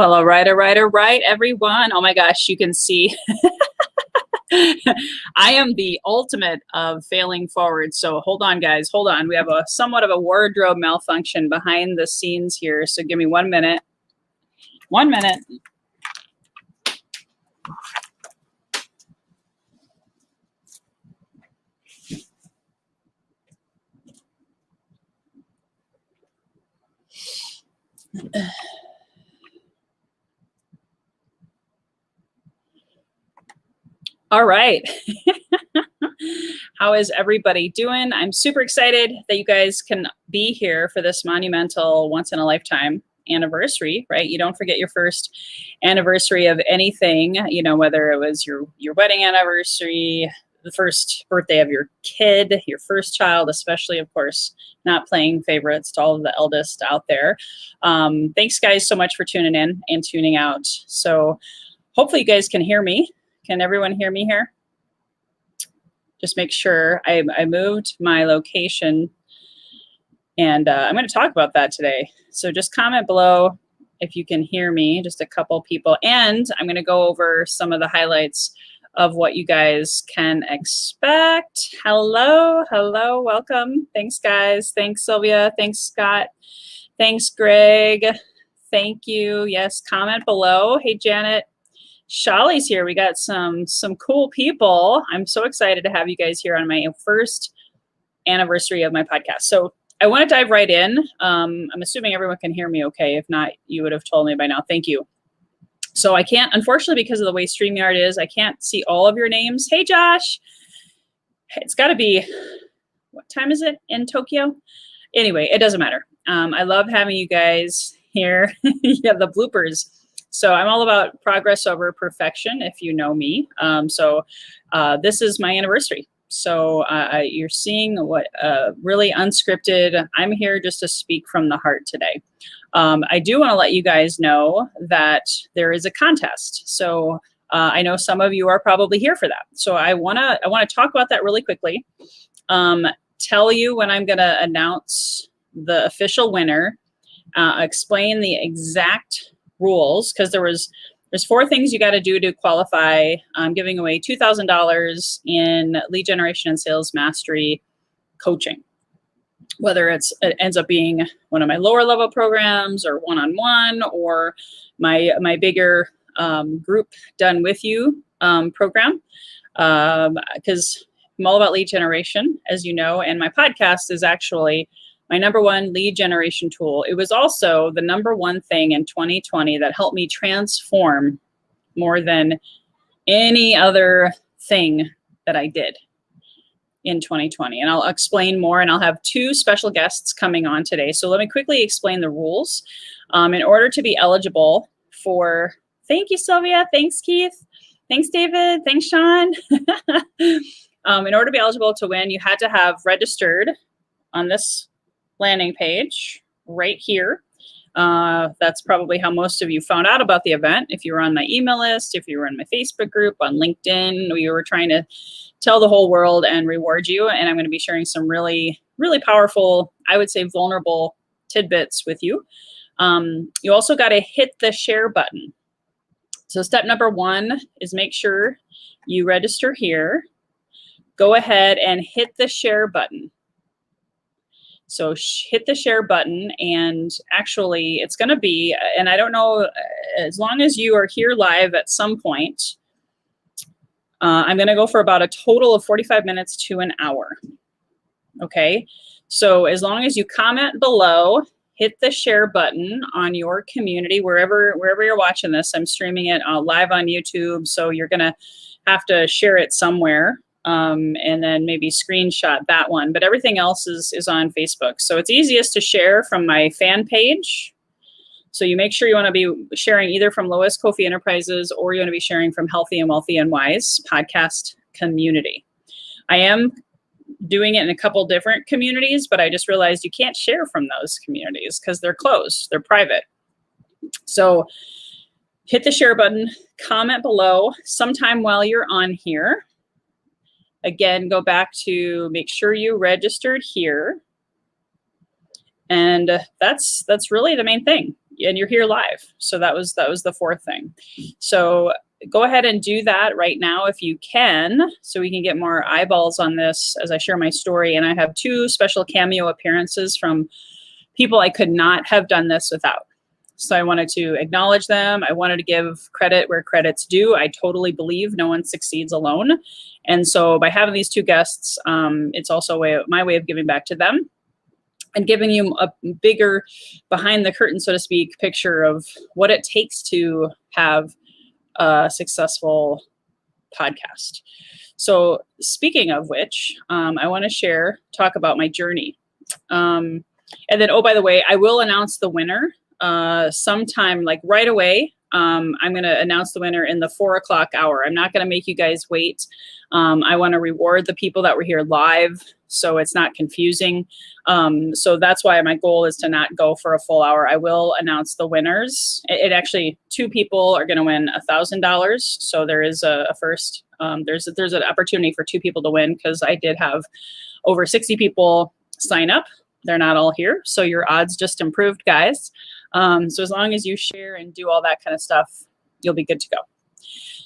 Well, all right, all right, all right, everyone. Oh my gosh, you can see I am the ultimate of failing forward. So hold on, guys, hold on. We have a somewhat of a wardrobe malfunction behind the scenes here. So give me 1 minute. 1 minute. All right. How is everybody doing? I'm super excited that you guys can be here for this monumental once in a lifetime anniversary, right? You don't forget your first anniversary of anything, you know, whether it was your wedding anniversary, the first birthday of your kid, your first child, especially, of course, not playing favorites to all of the eldest out there. Thanks, guys, so much for tuning in and tuning out. So hopefully you guys can hear me. Can everyone hear me here? Just make sure. I moved my location, and I'm going to talk about that today. So just comment below if you can hear me, just a couple people. And I'm going to go over some of the highlights of what you guys can expect. Hello, hello, welcome. Thanks, guys. Thanks, Sylvia. Thanks, Scott. Thanks, Greg. Thank you. Yes, comment below. Hey, Janet. Shali's here. We got some cool people. I'm so excited to have you guys here on my first anniversary of my podcast. So I want to dive right in. I'm assuming everyone can hear me okay. If not, you would have told me by now. Thank you. So I can't, unfortunately, because of the way StreamYard is, I can't see all of your names. Hey, Josh. It's got to be, what time is it in Tokyo? Anyway, it doesn't matter. I love having you guys here. You have the bloopers. So I'm all about progress over perfection, if you know me. This is my anniversary. So you're seeing what really unscripted. I'm here just to speak from the heart today. I do want to let you guys know that there is a contest. So I know some of you are probably here for that. So I want to talk about that really quickly. Tell you when I'm going to announce the official winner. Explain the exact rules, because there's 4 things you got to do to qualify. I'm giving away $2,000 in lead generation and sales mastery coaching, whether it ends up being one of my lower level programs or one-on-one or my bigger group done with you program, because I'm all about lead generation, as you know, and my podcast is actually my #1 lead generation tool. It was also the #1 thing in 2020 that helped me transform more than any other thing that I did in 2020. And I'll explain more, and I'll have 2 special guests coming on today. So let me quickly explain the rules. In order to be eligible for, thank you, Sylvia. Thanks, Keith. Thanks, David. Thanks, Sean. In order to be eligible to win, you had to have registered on this landing page right here. That's probably how most of you found out about the event. If you were on my email list, if you were in my Facebook group, on LinkedIn, we were trying to tell the whole world and reward you. And I'm going to be sharing some really, really powerful, I would say vulnerable tidbits with you. You also got to hit the share button. So step #1 is make sure you register here. Go ahead and hit the share button. So hit the share button, and actually it's going to be, and I don't know, as long as you are here live at some point, I'm going to go for about a total of 45 minutes to an hour. Okay. So as long as you comment below, hit the share button on your community, wherever you're watching this. I'm streaming it live on YouTube. So you're going to have to share it somewhere. And then maybe screenshot that one, but everything else is on Facebook. So it's easiest to share from my fan page. So you make sure you want to be sharing either from Lois Koffi Enterprises, or you want to be sharing from Healthy and Wealthy and Wise podcast community. I am doing it in a couple different communities, but I just realized you can't share from those communities because they're closed, they're private. So hit the share button, comment below sometime while you're on here. Again, go back to make sure you registered here. And that's really the main thing. and you're here live. So that was the fourth thing. So go ahead and do that right now if you can, so we can get more eyeballs on this as I share my story. And I have 2 special cameo appearances from people I could not have done this without. So I wanted to acknowledge them. I wanted to give credit where credit's due. I totally believe no one succeeds alone. And so by having these 2 guests, it's also my way of giving back to them and giving you a bigger behind the curtain, so to speak, picture of what it takes to have a successful podcast. So speaking of which, I want to talk about my journey. And then, oh, by the way, I will announce the winner sometime, like right away. I'm going to announce the winner in the 4 o'clock hour. I'm not going to make you guys wait. I want to reward the people that were here live, so it's not confusing. So that's why my goal is to not go for a full hour. I will announce the winners. It actually, 2 people are going to win $1,000. So there is a first. There's an opportunity for 2 people to win, because I did have over 60 people sign up. They're not all here, so your odds just improved, guys. So as long as you share and do all that kind of stuff, you'll be good to go.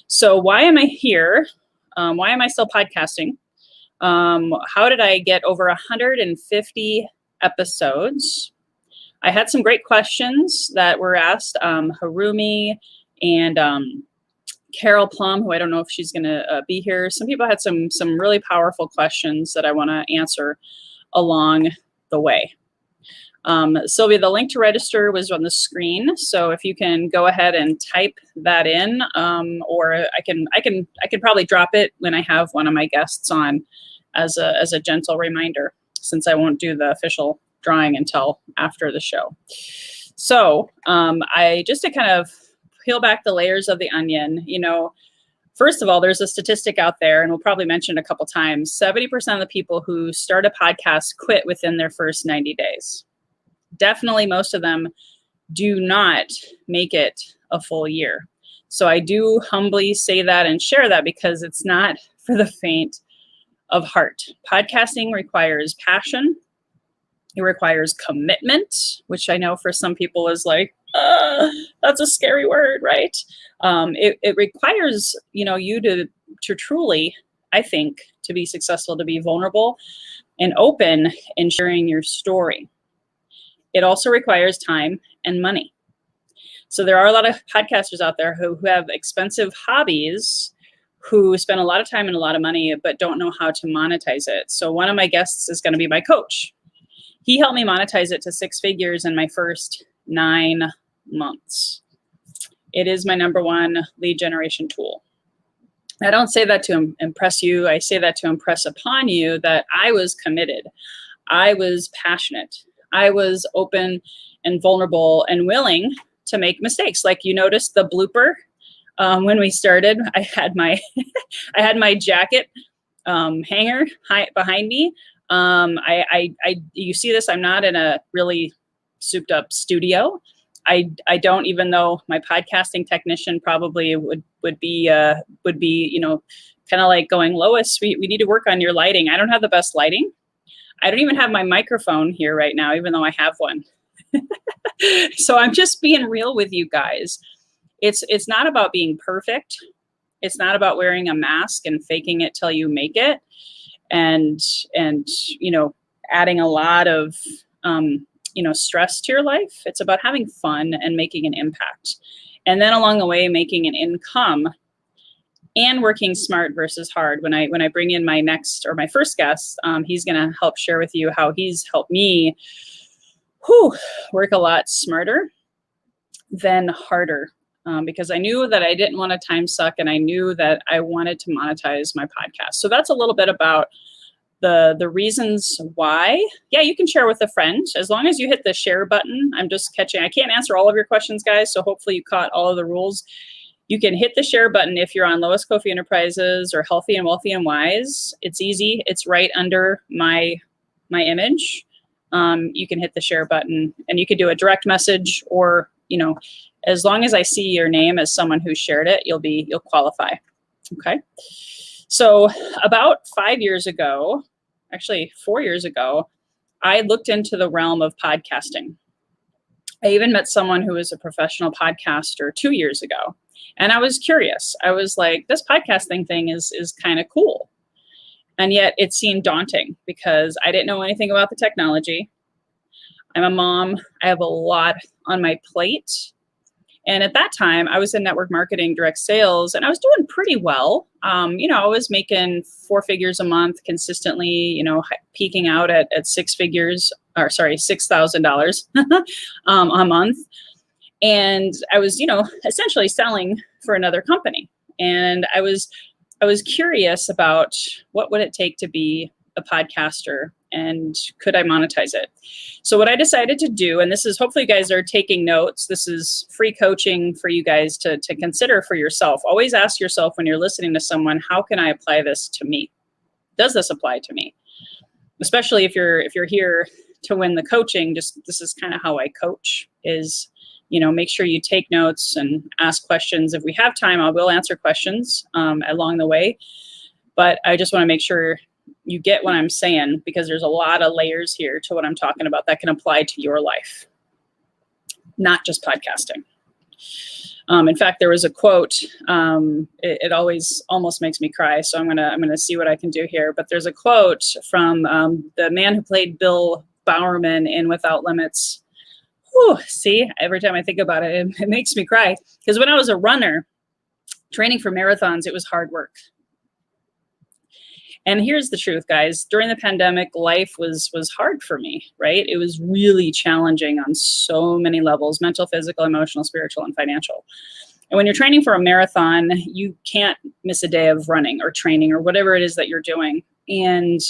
So why am I here? Why am I still podcasting? How did I get over 150 episodes? I had some great questions that were asked. Harumi and Carol Plum, who I don't know if she's going to be here. Some people had some really powerful questions that I want to answer along the way. Sylvia, the link to register was on the screen, so if you can go ahead and type that in, or I can probably drop it when I have one of my guests on as a gentle reminder, since I won't do the official drawing until after the show. So I just to kind of peel back the layers of the onion, first of all, there's a statistic out there, and we'll probably mention it a couple times. 70% of the people who start a podcast quit within their first 90 days. Definitely most of them do not make it a full year. So I do humbly say that and share that, because it's not for the faint of heart. Podcasting requires passion. It requires commitment, which I know for some people is like, that's a scary word, right? It requires, you to truly, I think, to be successful, to be vulnerable and open in sharing your story. It also requires time and money. So there are a lot of podcasters out there who have expensive hobbies, who spend a lot of time and a lot of money, but don't know how to monetize it. So one of my guests is going to be my coach. He helped me monetize it to 6 figures in my first 9 months. It is my #1 lead generation tool. I don't say that to impress you. I say that to impress upon you that I was committed. I was passionate. I was open and vulnerable and willing to make mistakes. Like you noticed the blooper when we started. I had my jacket hanger behind me. You see this. I'm not in a really souped up studio. I don't, even though my podcasting technician probably would be kind of like going, Lois, we need to work on your lighting. I don't have the best lighting. I don't even have my microphone here right now, even though I have one. So I'm just being real with you guys. It's not about being perfect. It's not about wearing a mask and faking it till you make it. And adding a lot of, stress to your life. It's about having fun and making an impact. And then along the way, making an income and working smart versus hard. When I bring in my first guest, he's going to help share with you how he's helped me work a lot smarter than harder. Because I knew that I didn't want to time suck, and I knew that I wanted to monetize my podcast. So that's a little bit about the reasons why. Yeah, you can share with a friend as long as you hit the share button. I'm just catching. I can't answer all of your questions, guys. So hopefully you caught all of the rules. You can hit the share button if you're on Lois Koffi Enterprises or Healthy and Wealthy and Wise. It's easy. It's right under my image. You can hit the share button, and you could do a direct message, or as long as I see your name as someone who shared it, you'll qualify. Okay. So about 5 years ago, actually 4 years ago, I looked into the realm of podcasting. I even met someone who was a professional podcaster 2 years ago. And I was curious. I was like, this podcasting thing is kind of cool. And yet it seemed daunting because I didn't know anything about the technology. I'm a mom. I have a lot on my plate. And at that time, I was in network marketing, direct sales, and I was doing pretty well. I was making 4 figures a month consistently, peaking out at $6,000 a month. And I was, essentially selling for another company. And I was curious about what would it take to be a podcaster and could I monetize it? So what I decided to do, and this is hopefully you guys are taking notes. This is free coaching for you guys to consider for yourself. Always ask yourself when you're listening to someone, how can I apply this to me? Does this apply to me? Especially if you're here to win the coaching, this is kind of how I coach is, make sure you take notes and ask questions. If we have time, I will answer questions along the way. But I just want to make sure you get what I'm saying because there's a lot of layers here to what I'm talking about that can apply to your life, not just podcasting. In fact, there was a quote. It always almost makes me cry, so I'm gonna see what I can do here. But there's a quote from the man who played Bill Bowerman in Without Limits. Whew, see, every time I think about it, it makes me cry because when I was a runner, training for marathons, it was hard work. And here's the truth, guys. During the pandemic, life was hard for me, right? It was really challenging on so many levels, mental, physical, emotional, spiritual, and financial. And when you're training for a marathon, you can't miss a day of running or training or whatever it is that you're doing. And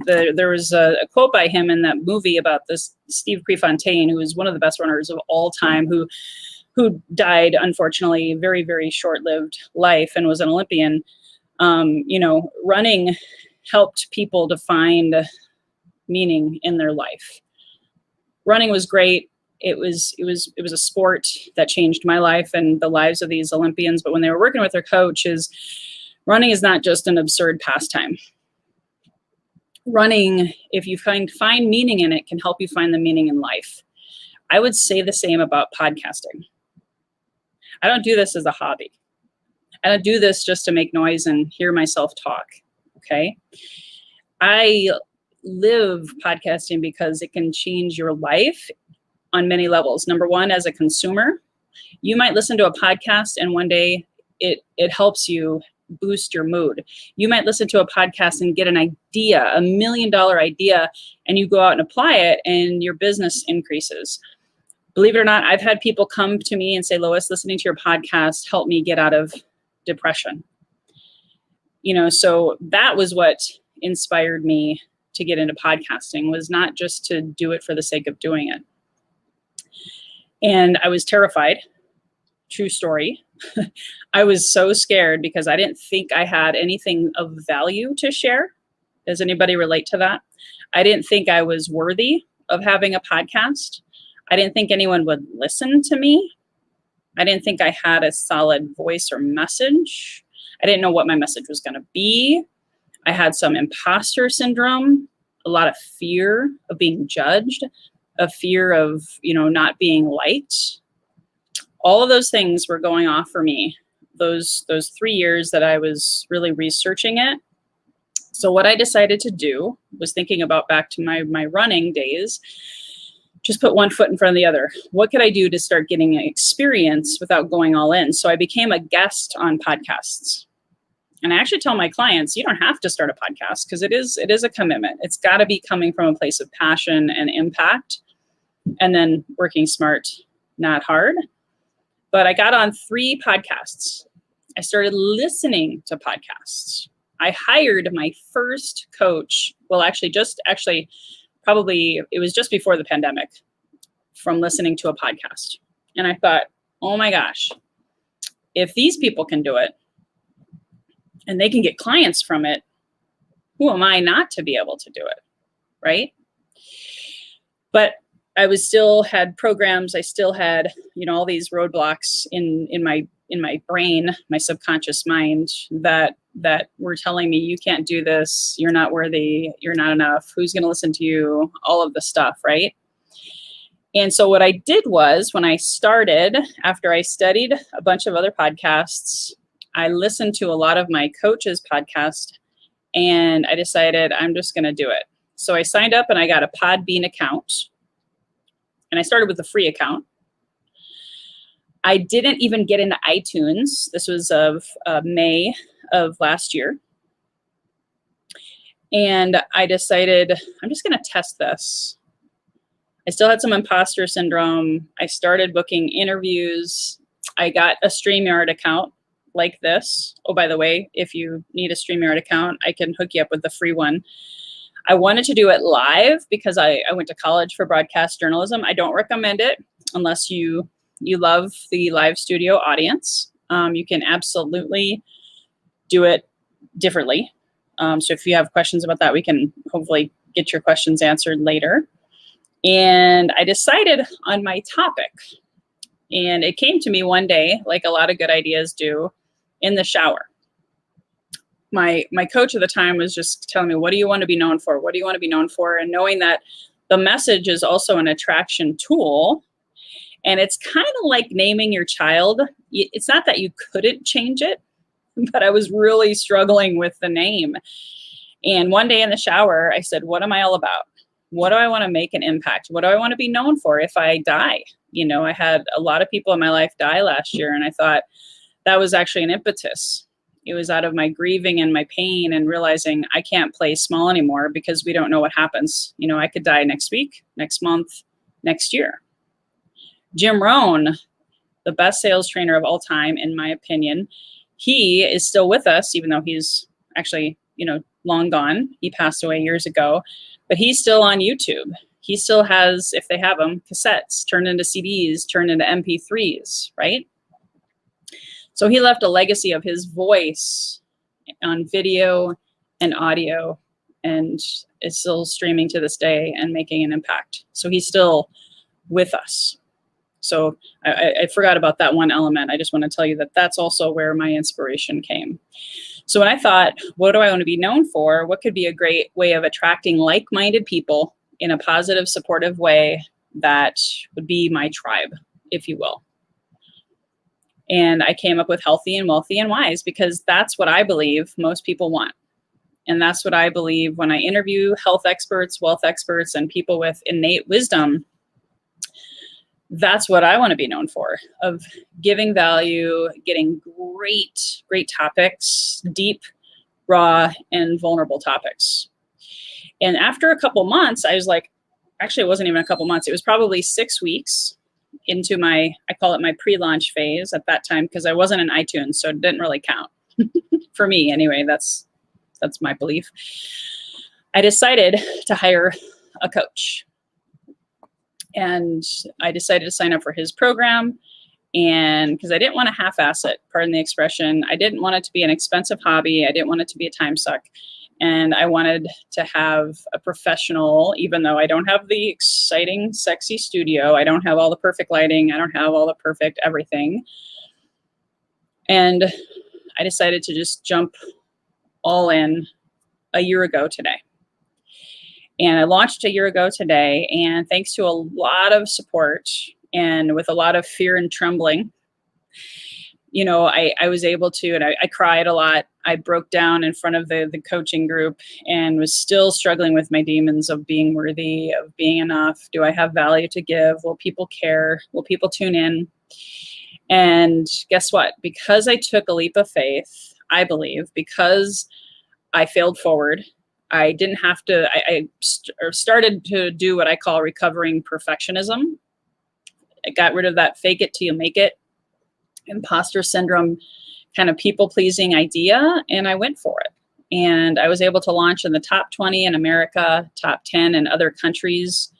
there was a quote by him in that movie about this Steve Prefontaine, who was one of the best runners of all time, who died, unfortunately, very, very short-lived life and was an Olympian. Running helped people to find meaning in their life. Running was great. It was a sport that changed my life and the lives of these Olympians. But when they were working with their coach, running is not just an absurd pastime. Running, if you find meaning in it, can help you find the meaning in life. I would say the same about podcasting. I don't do this as a hobby. I don't do this just to make noise and hear myself talk, okay? I live podcasting because it can change your life on many levels. Number one, as a consumer, you might listen to a podcast and one day it helps you boost your mood. You might listen to a podcast and get an idea, $1 million idea, and you go out and apply it and your business increases. Believe it or not, I've had people come to me and say, Lois, listening to your podcast helped me get out of depression. So that was what inspired me to get into podcasting, was not just to do it for the sake of doing it. And I was terrified. True story. I was so scared because I didn't think I had anything of value to share. Does anybody relate to that? I didn't think I was worthy of having a podcast. I didn't think anyone would listen to me. I didn't think I had a solid voice or message. I didn't know what my message was going to be. I had some imposter syndrome, a lot of fear of being judged, a fear of, not being liked. All of those things were going off for me those 3 years that I was really researching it. So what I decided to do was thinking about back to my running days, just put one foot in front of the other. What could I do to start getting experience without going all in? So I became a guest on podcasts. And I actually tell my clients, you don't have to start a podcast because it is a commitment. It's got to be coming from a place of passion and impact, and then working smart, not hard. But I got on 3 podcasts. I started listening to podcasts. I hired my first coach. Well, probably it was just before the pandemic, from listening to a podcast. And I thought, oh my gosh, if these people can do it and they can get clients from it, who am I not to be able to do it, right? But I still had programs. I still had, all these roadblocks in my brain, my subconscious mind that were telling me, you can't do this. You're not worthy. You're not enough. Who's going to listen to you? All of the stuff, right? And so what I did was when I started, after I studied a bunch of other podcasts, I listened to a lot of my coach's podcast, and I decided I'm just going to do it. So I signed up and I got a Podbean account, and I started with a free account. I didn't even get into iTunes. This was of May of last year. And I decided I'm just going to test this. I still had some imposter syndrome. I started booking interviews. I got a StreamYard account like this. Oh, by the way, if you need a StreamYard account, I can hook you up with the free one. I wanted to do it live because I went to college for broadcast journalism. I don't recommend it unless you love the live studio audience. You can absolutely do it differently. So if you have questions about that, we can hopefully get your questions answered later. And I decided on my topic, and it came to me one day, like a lot of good ideas do, in the shower. My coach at the time was just telling me, what do you want to be known for? What do you want to be known for? And knowing that the message is also an attraction tool, and it's kind of like naming your child. It's not that you couldn't change it, but I was really struggling with the name. And one day in the shower, I said, what am I all about? What do I want to make an impact? What do I want to be known for if I die? You know, I had a lot of people in my life die last year, and I thought that was actually an impetus. It was out of my grieving and my pain and realizing I can't play small anymore because we don't know what happens. You know, I could die next week, next month, next year. Jim Rohn, the best sales trainer of all time, in my opinion, he is still with us, even though he's actually, long gone. He passed away years ago. But he's still on YouTube. He still has, if they have them, cassettes turned into CDs, turned into MP3s, right? So he left a legacy of his voice on video and audio, and is still streaming to this day and making an impact. So he's still with us. So I forgot about that one element. I just want to tell you that that's also where my inspiration came. So when I thought, what do I want to be known for? What could be a great way of attracting like-minded people in a positive, supportive way that would be my tribe, if you will? And I came up with healthy and wealthy and wise because that's what I believe most people want. And that's what I believe when I interview health experts, wealth experts, and people with innate wisdom. That's what I want to be known for, of giving value, getting great topics, deep, raw, and vulnerable topics. And after a couple months, I was like, actually, it wasn't even a couple months. It was probably 6 weeks into I call it my pre-launch phase at that time, because I wasn't in iTunes, so it didn't really count. For me, anyway, that's my belief. I decided to hire a coach. And I decided to sign up for his program, and because I didn't want to half-ass it, pardon the expression. I didn't want it to be an expensive hobby. I didn't want it to be a time suck. And I wanted to have a professional, even though I don't have the exciting, sexy studio. I don't have all the perfect lighting. I don't have all the perfect everything. And I decided to just jump all in a year ago today. And I launched a year ago today, and thanks to a lot of support and with a lot of fear and trembling, I was able to, and I cried a lot. I broke down in front of the coaching group and was still struggling with my demons of being worthy, of being enough. Do I have value to give? Will people care? Will people tune in? And guess what? Because I took a leap of faith, I believe, because I failed forward, I didn't have to, I started to do what I call recovering perfectionism. I got rid of that fake it till you make it, imposter syndrome, kind of people-pleasing idea, and I went for it. And I was able to launch in the top 20 in America, top 10 in other countries.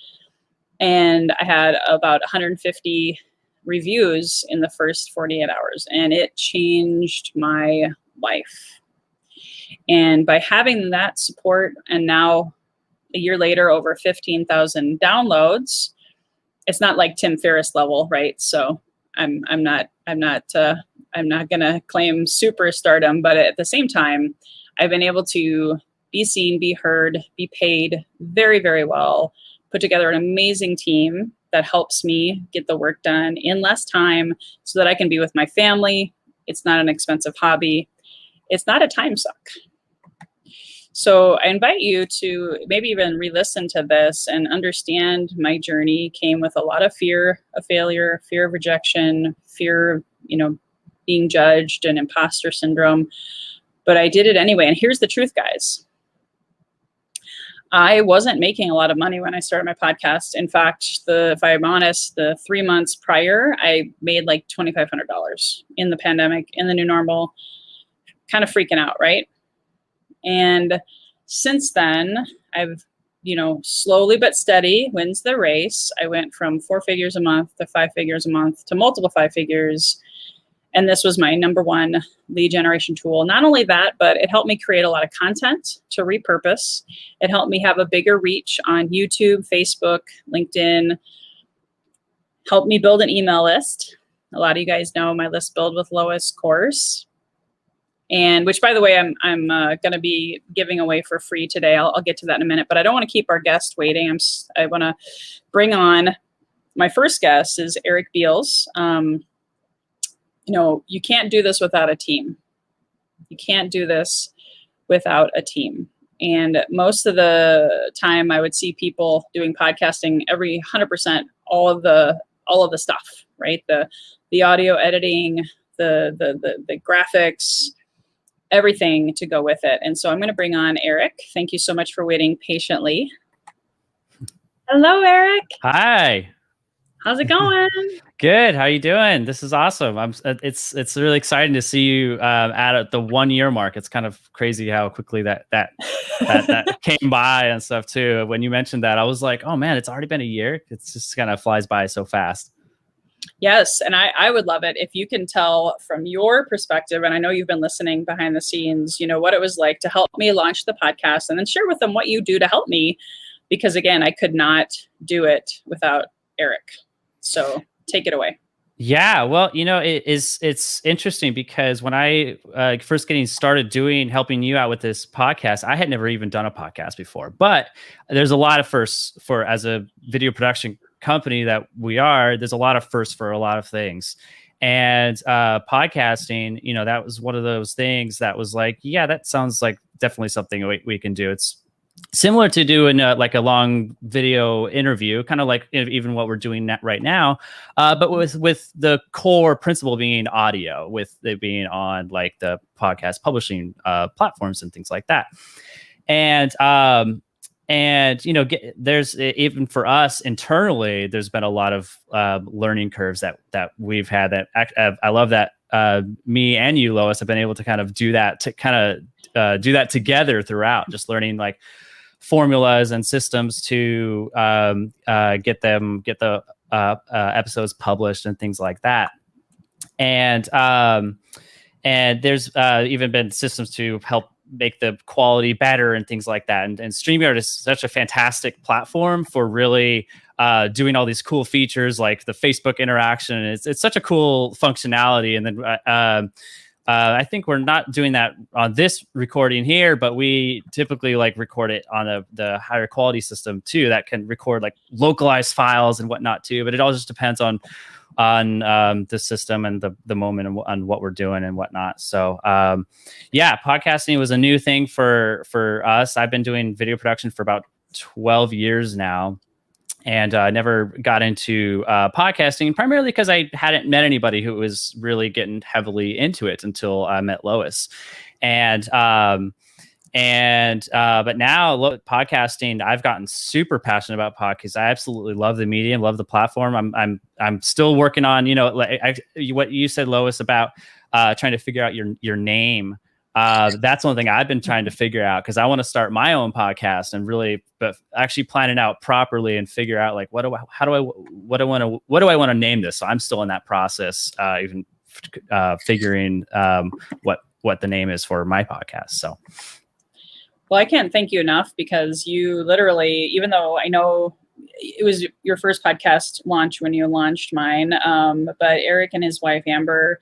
And I had about 150 reviews in the first 48 hours, and it changed my life. And by having that support, and now a year later, over 15,000 downloads, it's not like Tim Ferriss level, right? So I'm not gonna claim superstardom, but at the same time, I've been able to be seen, be heard, be paid very, very well, put together an amazing team that helps me get the work done in less time so that I can be with my family. It's not an expensive hobby. It's not a time suck. So I invite you to maybe even re-listen to this and understand my journey came with a lot of fear of failure, fear of rejection, fear of, being judged, and imposter syndrome. But I did it anyway. And here's the truth, guys. I wasn't making a lot of money when I started my podcast. In fact, if I'm honest, the 3 months prior, I made like $2,500 in the pandemic, in the new normal, kind of freaking out, right? And since then, I've, slowly but steady wins the race. I went from 4 figures a month to 5 figures a month to multiple 5 figures. And this was my number one lead generation tool. Not only that, but it helped me create a lot of content to repurpose. It helped me have a bigger reach on YouTube, Facebook, LinkedIn. Helped me build an email list. A lot of you guys know my List Build with Lois course. And which, by the way, I'm going to be giving away for free today. I'll get to that in a minute, but I don't want to keep our guest waiting. I want to bring on my first guest is Eric Beals. You can't do this without a team. You can't do this without a team. And most of the time I would see people doing podcasting every 100%, all of the stuff, right? The audio editing, the graphics, everything to go with it. And so I'm going to bring on Eric. Thank you so much for waiting patiently. Hello, Eric. Hi. How's it going? Good. How you doing? This is awesome. It's really exciting to see you at the 1 year mark. It's kind of crazy how quickly that came by and stuff too. When you mentioned that, I was like, oh man, it's already been a year. It's just kind of flies by so fast. Yes. And I would love it if you can tell from your perspective, and I know you've been listening behind the scenes, what it was like to help me launch the podcast, and then share with them what you do to help me. Because again, I could not do it without Eric. So take it away. Yeah, well, it's interesting because when I first getting started helping you out with this podcast, I had never even done a podcast before. But there's a lot of firsts as a video production company that we are. There's a lot of firsts for a lot of things, and podcasting, that was one of those things that was like, yeah, that sounds like definitely something we can do. It's similar to doing like a long video interview, kind of like even what we're doing right now, but with the core principle being audio, with it being on like the podcast publishing platforms and things like that. And there's even for us internally, there's been a lot of learning curves that we've had. That I love that me and you, Lois, have been able to kind of do that together throughout, just learning like formulas and systems to get the episodes published and things like that. And there's even been systems to help make the quality better and things like that. And StreamYard is such a fantastic platform for really doing all these cool features like the Facebook interaction. It's such a cool functionality. And then I think we're not doing that on this recording here, but we typically like record it on the higher quality system too, that can record like localized files and whatnot too. But it all just depends on the system and the moment and on what we're doing and whatnot. So yeah, podcasting was a new thing for us. I've been doing video production for about 12 years now. And I never got into podcasting, primarily because I hadn't met anybody who was really getting heavily into it until I met Lois. But now podcasting, I've gotten super passionate about podcasts. I absolutely love the medium, love the platform. I'm still working on, what you said, Lois, about trying to figure out your name. That's one thing I've been trying to figure out, because I want to start my own podcast and but actually plan it out properly and figure out like what do I want to name this. So I'm still in that process, even figuring what the name is for my podcast. So. Well, I can't thank you enough, because you literally, even though I know it was your first podcast launch when you launched mine, but Eric and his wife, Amber,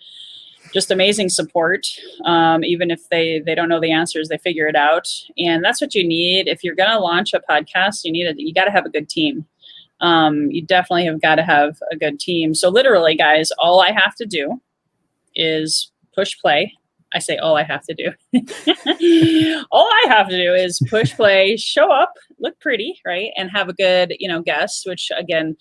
just amazing support. Even if they don't know the answers, they figure it out. And that's what you need. If you're going to launch a podcast, you got to have a good team. You definitely have got to have a good team. So literally, guys, all I have to do is push play. I say all I have to do. All I have to do is push play, show up, look pretty, right? And have a good, guest, which again,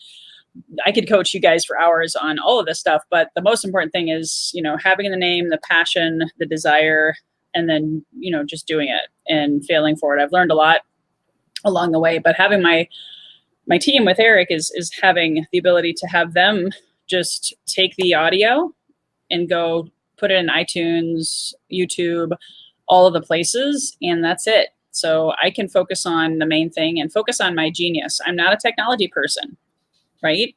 I could coach you guys for hours on all of this stuff. But the most important thing is, having the name, the passion, the desire, and then, just doing it and failing for it. I've learned a lot along the way, but having my team with Eric is having the ability to have them just take the audio and go put it in iTunes, YouTube, all of the places, and that's it. So I can focus on the main thing and focus on my genius. I'm not a technology person, right?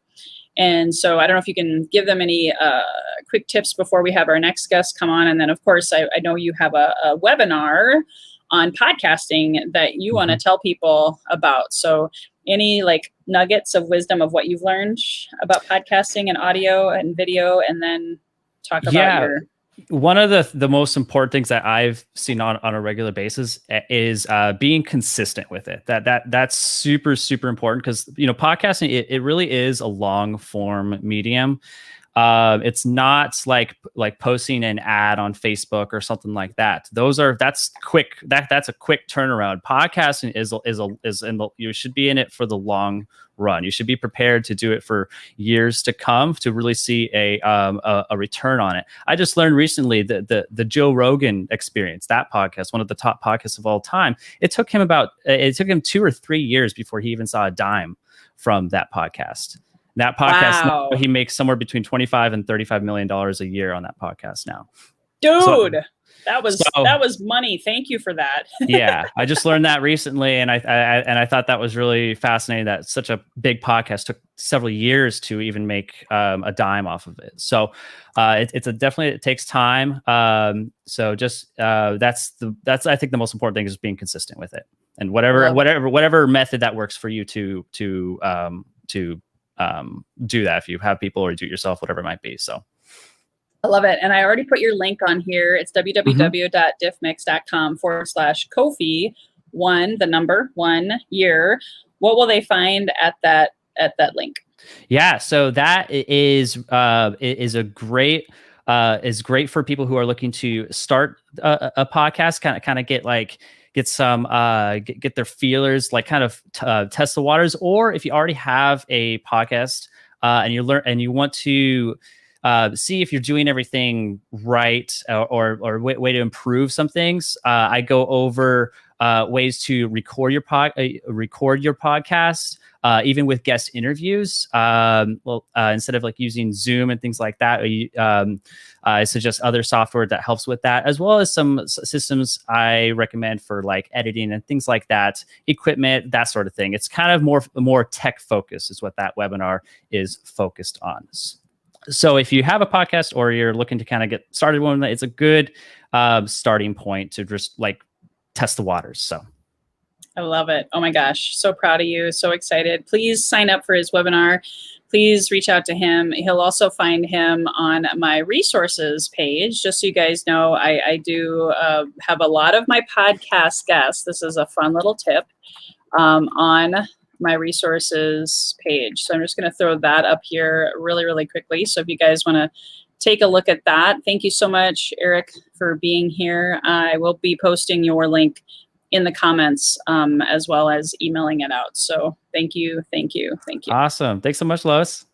And so I don't know if you can give them any quick tips before we have our next guest come on. And then, of course, I know you have a webinar on podcasting that you want to tell people about. So any nuggets of wisdom of what you've learned about podcasting and audio and video, and then talk about your... One of the most important things that I've seen on a regular basis is being consistent with it. That's super, super important, because podcasting, it really is a long form medium. It's not like posting an ad on Facebook or something like that. That's quick. That's a quick turnaround. Podcasting you should be in it for the long run. You should be prepared to do it for years to come to really see a return on it. I just learned recently that the Joe Rogan Experience, that podcast, one of the top podcasts of all time, it took him 2 or 3 years before he even saw a dime from that podcast. That podcast, wow. Now he makes somewhere between $25 and $35 million a year on that podcast now. Dude, that was money. Thank you for that. Yeah, I just learned that recently, and I thought that was really fascinating. That such a big podcast took several years to even make a dime off of it. So it takes time. So just that's I think the most important thing is being consistent with it, and whatever method that works for you to do that, if you have people or do it yourself, whatever it might be. So I love it. And I already put your link on here. It's www.diffmix.com/Koffi 1 year. What will they find at that link? Yeah, so that is great for people who are looking to start a podcast, kind of get their feelers, test the waters. Or if you already have a podcast and you want to see if you're doing everything right, or way to improve some things, I go over ways to record your podcast, even with guest interviews. Instead of using Zoom and things like that, I suggest other software that helps with that, as well as some systems I recommend for editing and things like that, equipment, that sort of thing. It's kind of more tech focused is what that webinar is focused on. So if you have a podcast or you're looking to kind of get started one, it's a good starting point to just test the waters. So I love it. Oh my gosh. So proud of you. So excited. Please sign up for his webinar. Please reach out to him. He'll also find him on my resources page. Just so you guys know, I do have a lot of my podcast guests. This is a fun little tip on my resources page. So I'm just going to throw that up here really, really quickly. So if you guys want to take a look at that. Thank you so much, Eric, for being here. I will be posting your link in the comments, as well as emailing it out. So thank you. Awesome. Thanks so much, Lois.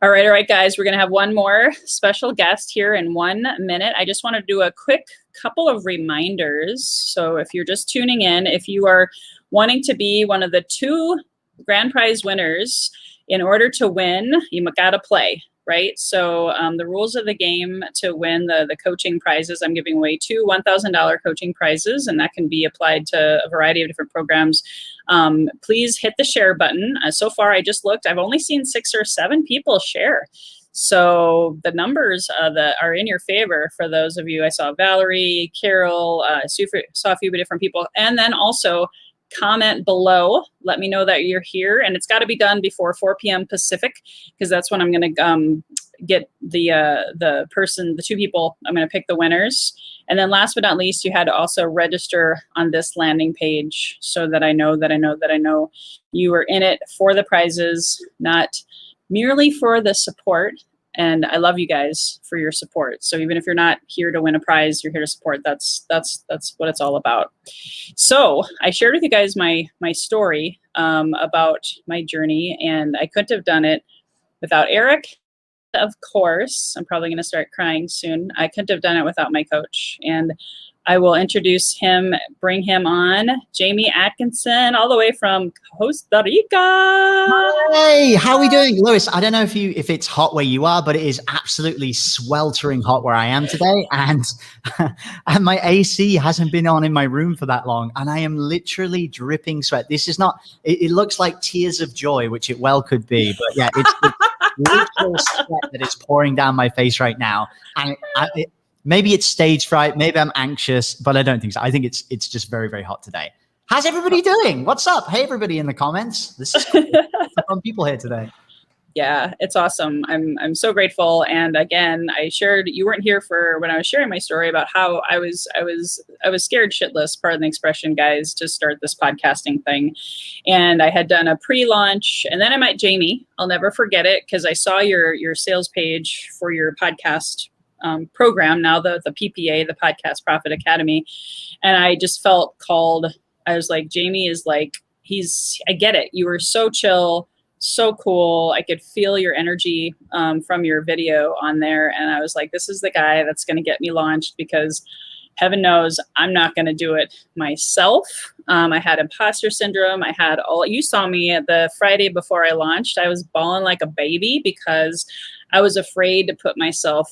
All right, guys. We're going to have one more special guest here in 1 minute. I just want to do a quick couple of reminders. So if you're just tuning in, if you are wanting to be one of the 2 grand prize winners, in order to win, you got to play, right? So the rules of the game to win the coaching prizes, I'm giving away 2 $1,000 coaching prizes, and that can be applied to a variety of different programs. Please hit the share button. So far, I just looked. I've only seen 6 or 7 people share. So the numbers that are in your favor for those of you. I saw Valerie, Carol, saw a few different people. And then also comment below. Let me know that you're here. And it's got to be done before 4 p.m. Pacific, because that's when I'm going to get the 2 people. I'm going to pick the winners. And then last but not least, you had to also register on this landing page so that I know you were in it for the prizes, not merely for the support. And I love you guys for your support. So even if you're not here to win a prize, you're here to support. That's what it's all about. So I shared with you guys my story about my journey, and I couldn't have done it without Eric. Of course, I'm probably going to start crying soon. I couldn't have done it without my coach. And I will introduce him, bring him on, Jamie Atkinson, all the way from Costa Rica. Hey, how are we doing? Lois, I don't know if it's hot where you are, but it is absolutely sweltering hot where I am today. And, and my AC hasn't been on in my room for that long. And I am literally dripping sweat. This is not, it looks like tears of joy, which it well could be. But yeah, it's the literal sweat that is pouring down my face right now. And maybe it's stage fright, maybe I'm anxious, but I don't think so. I think it's just very, very hot today. How's everybody doing? What's up? Hey, everybody in the comments. This is cool. Some fun people here today. Yeah, it's awesome. I'm so grateful. And again, I shared, you weren't here for when I was sharing my story about how I was scared shitless, pardon the expression, guys, to start this podcasting thing. And I had done a pre-launch, and then I met Jamie. I'll never forget it because I saw your sales page for your podcast program, now the PPA, the Podcast Profit Academy. And I just felt called. I was like, Jamie is like, I get it. You were so chill, so cool. I could feel your energy from your video on there. And I was like, this is the guy that's going to get me launched, because heaven knows I'm not going to do it myself. I had imposter syndrome. You saw me at the Friday before I launched. I was bawling like a baby because I was afraid to put myself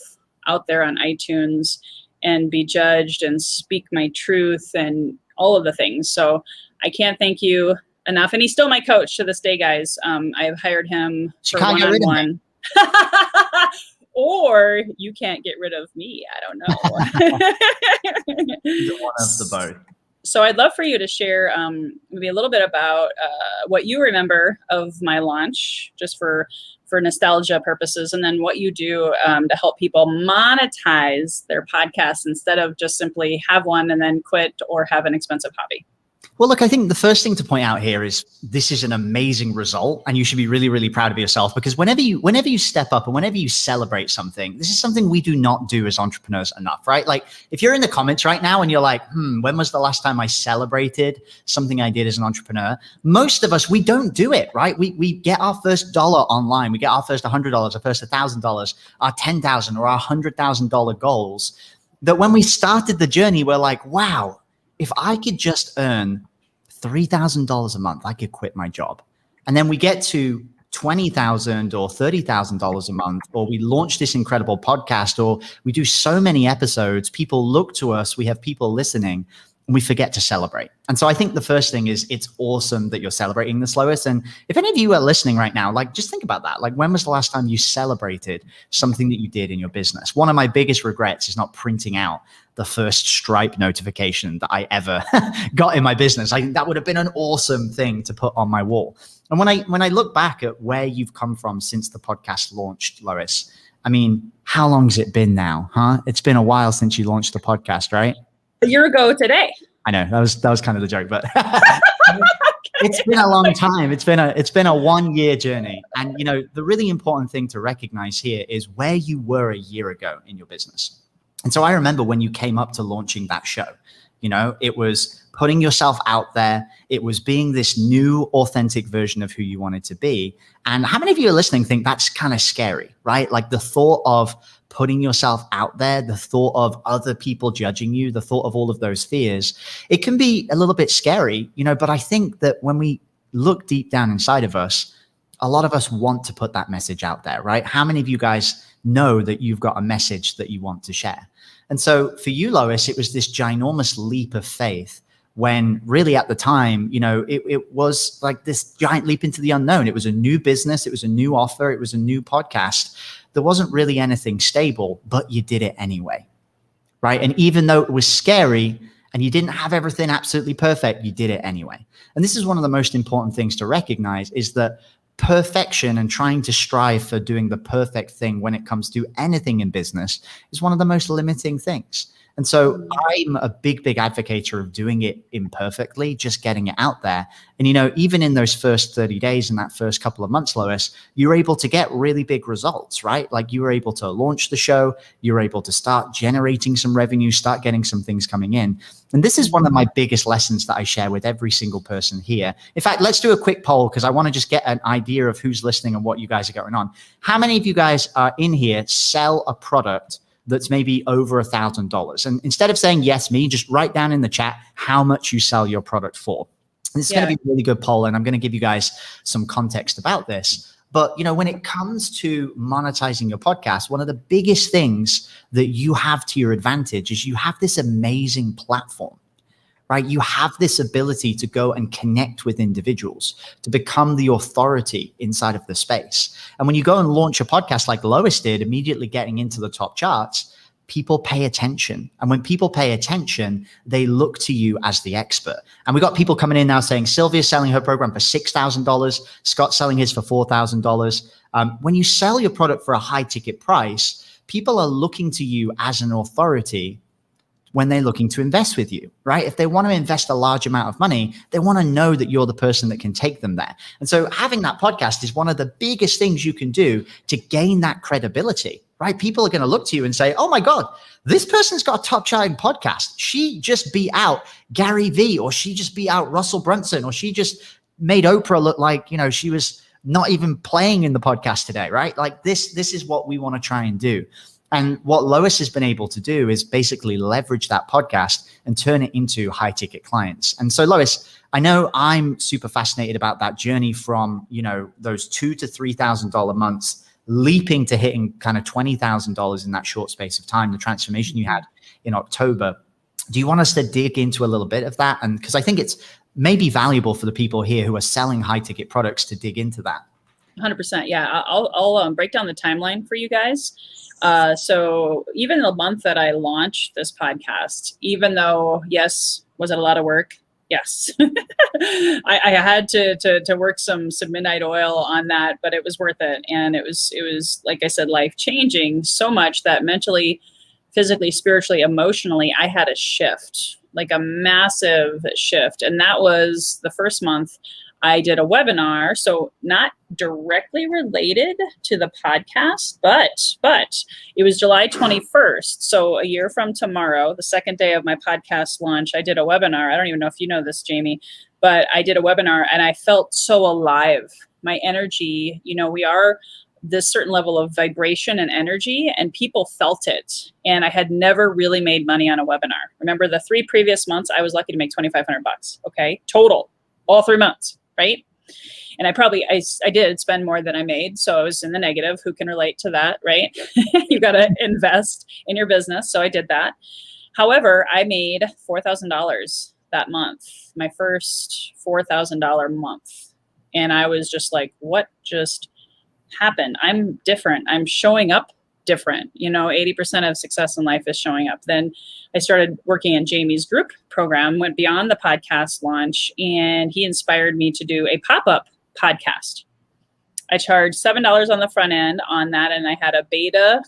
out there on iTunes and be judged and speak my truth and all of the things. So I can't thank you enough. And he's still my coach to this day, guys. I've hired him for one-on-one. Or you can't get rid of me. I don't know. Either one of the both. So I'd love for you to share maybe a little bit about what you remember of my launch, just for nostalgia purposes, and then what you do to help people monetize their podcasts instead of just simply have one and then quit or have an expensive hobby. Well, look, I think the first thing to point out here is this is an amazing result, and you should be really, really proud of yourself, because whenever you step up and whenever you celebrate something, this is something we do not do as entrepreneurs enough, right? Like if you're in the comments right now and you're like, when was the last time I celebrated something I did as an entrepreneur? Most of us, we don't do it, right? We get our first dollar online. We get our first $100, our first $1,000, our $10,000 or our $100,000 goals, that when we started the journey, we're like, wow, if I could just earn $3,000 a month, I could quit my job. And then we get to $20,000 or $30,000 a month, or we launch this incredible podcast, or we do so many episodes, people look to us, we have people listening, and we forget to celebrate. And so I think the first thing is it's awesome that you're celebrating this, Lois. And if any of you are listening right now, like just think about that. Like when was the last time you celebrated something that you did in your business? One of my biggest regrets is not printing out the first Stripe notification that I ever got in my business. I think that would have been an awesome thing to put on my wall. And when I look back at where you've come from since the podcast launched, Lois, I mean, how long has it been now, huh? It's been a while since you launched the podcast, right? A year ago today. I know that was kind of the joke, but it's been a long time. It's been a 1-year journey. And you know, the really important thing to recognize here is where you were a year ago in your business. And so I remember when you came up to launching that show, you know, it was putting yourself out there. It was being this new, authentic version of who you wanted to be. And how many of you are listening think that's kind of scary, right? Like the thought of putting yourself out there, the thought of other people judging you, the thought of all of those fears, it can be a little bit scary, you know, but I think that when we look deep down inside of us, a lot of us want to put that message out there, right? How many of you guys know that you've got a message that you want to share? And so for you, Lois, it was this ginormous leap of faith when really at the time, you know, it was like this giant leap into the unknown. It was a new business. It was a new offer. It was a new podcast. There wasn't really anything stable, but you did it anyway, right? And even though it was scary and you didn't have everything absolutely perfect, you did it anyway. And this is one of the most important things to recognize, is that perfection and trying to strive for doing the perfect thing when it comes to anything in business is one of the most limiting things. And so I'm a big advocate of doing it imperfectly, just getting it out there. And, even in those first 30 days and that first couple of months, Lois, you're able to get really big results, right? Like you were able to launch the show, you were able to start generating some revenue, start getting some things coming in. And this is one of my biggest lessons that I share with every single person here. In fact, let's do a quick poll because I want to just get an idea of who's listening and what you guys are going on. How many of you guys are in here sell a product that's maybe over $1,000? And instead of saying yes, me, just write down in the chat how much you sell your product for. And this is going to be a really good poll, and I'm going to give you guys some context about this. But, when it comes to monetizing your podcast, one of the biggest things that you have to your advantage is you have this amazing platform, right? You have this ability to go and connect with individuals, to become the authority inside of the space. And when you go and launch a podcast like Lois did, immediately getting into the top charts, people pay attention. And when people pay attention, they look to you as the expert. And we got people coming in now saying, Sylvia's selling her program for $6,000. Scott's selling his for $4,000. When you sell your product for a high ticket price, people are looking to you as an authority when they're looking to invest with you, right? If they want to invest a large amount of money, they want to know that you're the person that can take them there. And so having that podcast is one of the biggest things you can do to gain that credibility, right? People are going to look to you and say, oh my God, this person's got a top charting podcast. She just beat out Gary Vee, or she just beat out Russell Brunson, or she just made Oprah look like, she was not even playing in the podcast today, right? Like this is what we want to try and do. And what Lois has been able to do is basically leverage that podcast and turn it into high ticket clients. And so Lois, I know I'm super fascinated about that journey from, those $2,000 to $3,000 months, leaping to hitting kind of $20,000 in that short space of time, the transformation you had in October. Do you want us to dig into a little bit of that? And because I think it's maybe valuable for the people here who are selling high ticket products to dig into that. 100%. Yeah. I'll break down the timeline for you guys. So even the month that I launched this podcast, even though, yes, was it a lot of work? Yes. I had to work some midnight oil on that, but it was worth it. And it was, like I said, life changing so much that mentally, physically, spiritually, emotionally, I had a shift, like a massive shift. And that was the first month I did a webinar, so not directly related to the podcast, but it was July 21st. So a year from tomorrow, the second day of my podcast launch, I did a webinar. I don't even know if you know this, Jamie, but I did a webinar and I felt so alive. My energy, we are this certain level of vibration and energy, and people felt it. And I had never really made money on a webinar. Remember, the 3 previous months, I was lucky to make $2,500, okay, total, all 3 months. Right. And I did spend more than I made. So I was in the negative. Who can relate to that? Right. You got to invest in your business. So I did that. However, I made $4,000 that month, my first $4,000 month. And I was just like, what just happened? I'm different. I'm showing up different. 80% of success in life is showing up. Then I started working in Jamie's group program, went beyond the podcast launch, and he inspired me to do a pop-up podcast. I charged $7 on the front end on that, and I had a beta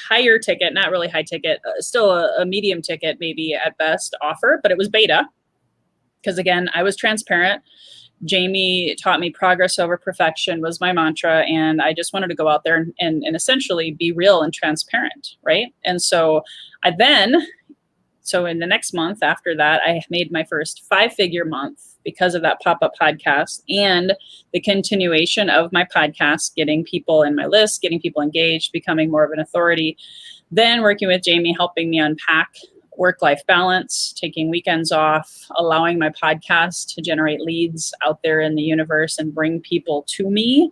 higher ticket, not really high ticket, still a medium ticket, maybe at best offer, but it was beta. Because again, I was transparent. Jamie taught me progress over perfection was my mantra. And I just wanted to go out there and essentially be real and transparent. Right. And so so in the next month after that, I made my first 5-figure month because of that pop-up podcast and the continuation of my podcast, getting people in my list, getting people engaged, becoming more of an authority, then working with Jamie, helping me unpack work-life balance, taking weekends off, allowing my podcast to generate leads out there in the universe and bring people to me.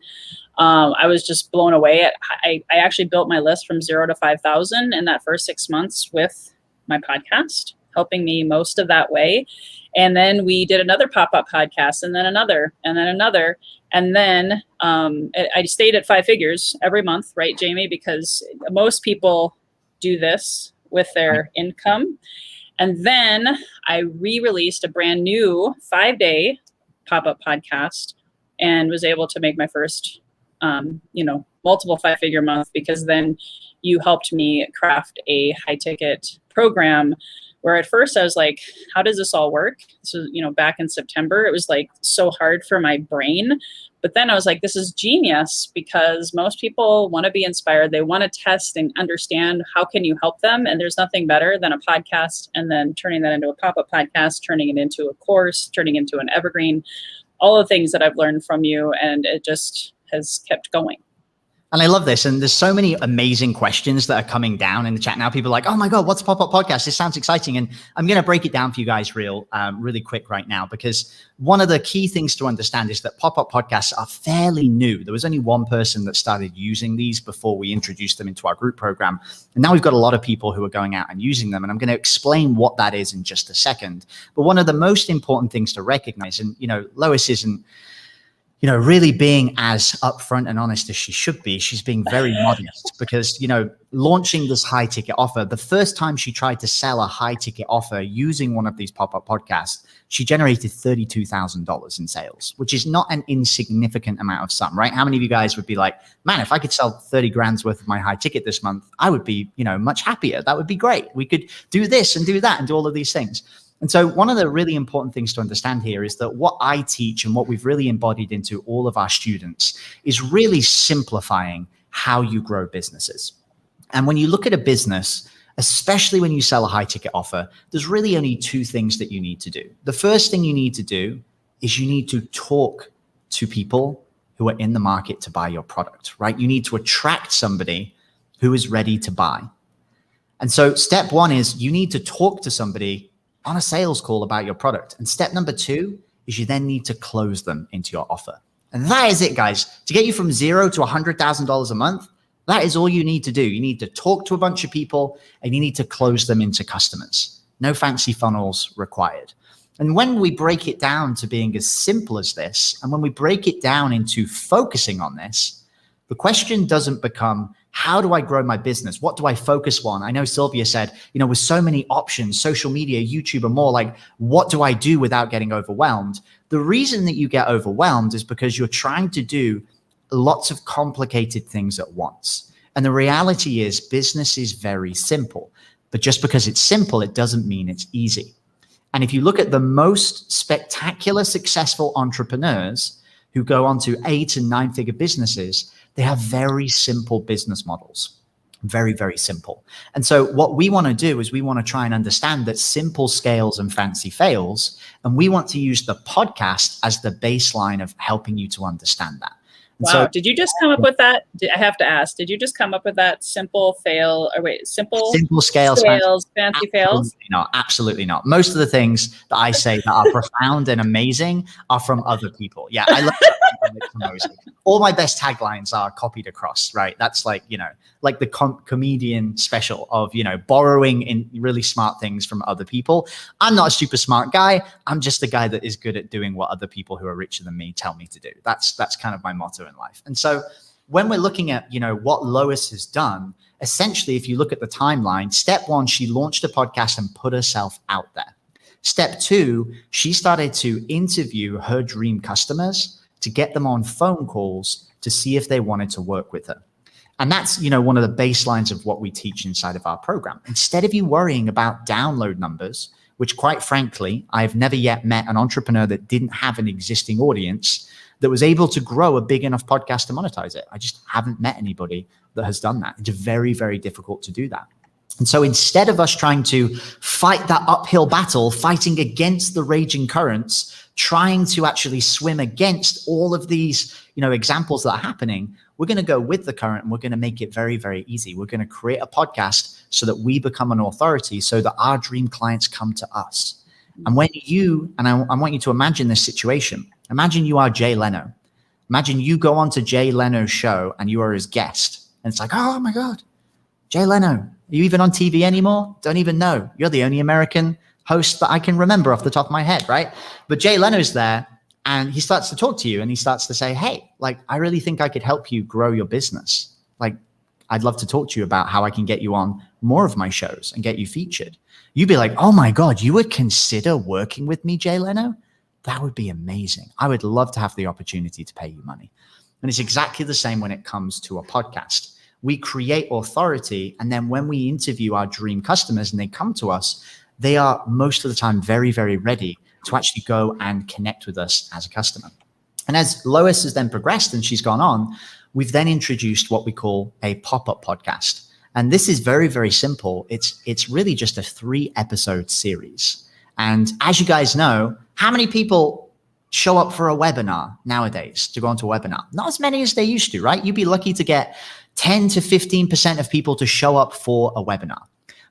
I was just blown away. I actually built my list from 0 to 5,000 in that first 6 months with my podcast, helping me most of that way. And then we did another pop-up podcast, and then another, and then another. And then I stayed at 5 figures every month, right, Jamie? Because most people do this with their income. And then I re-released a brand new 5-day pop-up podcast and was able to make my first, multiple 5-figure month, because then you helped me craft a high ticket program where at first I was like, how does this all work? This was, back in September. It was like so hard for my brain. But then I was like, this is genius, because most people want to be inspired. They want to test and understand how can you help them. And there's nothing better than a podcast, and then turning that into a pop-up podcast, turning it into a course, turning into an evergreen, all the things that I've learned from you. And it just has kept going. And I love this. And there's so many amazing questions that are coming down in the chat now. People are like, oh my God, what's a pop-up podcast? This sounds exciting. And I'm going to break it down for you guys really quick right now, because one of the key things to understand is that pop-up podcasts are fairly new. There was only one person that started using these before we introduced them into our group program. And now we've got a lot of people who are going out and using them. And I'm going to explain what that is in just a second. But one of the most important things to recognize, and, Lois isn't, really being as upfront and honest as she should be. She's being very modest, because, launching this high ticket offer, the first time she tried to sell a high ticket offer using one of these pop-up podcasts, she generated $32,000 in sales, which is not an insignificant amount of sum, right? How many of you guys would be like, man, if I could sell 30 grand's worth of my high ticket this month, I would be, much happier. That would be great. We could do this and do that and do all of these things. And so one of the really important things to understand here is that what I teach and what we've really embodied into all of our students is really simplifying how you grow businesses. And when you look at a business, especially when you sell a high ticket offer, there's really only two things that you need to do. The first thing you need to do is you need to talk to people who are in the market to buy your product, right? You need to attract somebody who is ready to buy. And so step one is you need to talk to somebody on a sales call about your product. And step number two is you then need to close them into your offer. And that is it, guys. To get you from $0 to $100,000 a month, that is all you need to do. You need to talk to a bunch of people and you need to close them into customers. No fancy funnels required. And when we break it down to being as simple as this, and when we break it down into focusing on this, the question doesn't become, how do I grow my business? What do I focus on? I know Sylvia said, with so many options, social media, YouTube, and more, like, what do I do without getting overwhelmed? The reason that you get overwhelmed is because you're trying to do lots of complicated things at once. And the reality is business is very simple, but just because it's simple, it doesn't mean it's easy. And if you look at the most spectacular, successful entrepreneurs who go on to 8 and 9 figure businesses, they have very simple business models, very, very simple. And so what we want to do is we want to try and understand that simple scales and fancy fails. And we want to use the podcast as the baseline of helping you to understand that. And wow. So, did you just come up with that? I have to ask, did you just come up with that simple scales, fancy fails? No, absolutely not. Most of the things that I say that are profound and amazing are from other people. Yeah, I love that. All my best taglines are copied across, right? That's like, like the comedian special of, borrowing in really smart things from other people. I'm not a super smart guy. I'm just a guy that is good at doing what other people who are richer than me tell me to do. That's kind of my motto in life. And so when we're looking at, what Lois has done, essentially, if you look at the timeline, step one, she launched a podcast and put herself out there. Step two, she started to interview her dream customers to get them on phone calls to see if they wanted to work with her. And that's, one of the baselines of what we teach inside of our program. Instead of you worrying about download numbers, which quite frankly, I've never yet met an entrepreneur that didn't have an existing audience that was able to grow a big enough podcast to monetize it. I just haven't met anybody that has done that. It's very, very difficult to do that. And so instead of us trying to fight that uphill battle, fighting against the raging currents, trying to actually swim against all of these, examples that are happening, we're going to go with the current and we're going to make it very, very easy. We're going to create a podcast so that we become an authority so that our dream clients come to us. And when I want you to imagine this situation. Imagine you are Jay Leno. Imagine you go on to Jay Leno's show and you are his guest. And it's like, oh my God, Jay Leno, are you even on TV anymore? Don't even know. You're the only American host that I can remember off the top of my head, right? But Jay Leno's there and he starts to talk to you and he starts to say, hey, like, I really think I could help you grow your business. Like, I'd love to talk to you about how I can get you on more of my shows and get you featured. You'd be like, oh my God, you would consider working with me, Jay Leno? That would be amazing. I would love to have the opportunity to pay you money. And it's exactly the same when it comes to a podcast. we create authority. And then when we interview our dream customers and they come to us, they are most of the time very, very ready to actually go and connect with us as a customer. And as Lois has then progressed and she's gone on, we've then introduced what we call a pop-up podcast. And this is very, very simple. It's really just a 3-episode series. And as you guys know, how many people show up for a webinar nowadays to go onto a webinar? Not as many as they used to, right? You'd be lucky to get 10 to 15% of people to show up for a webinar.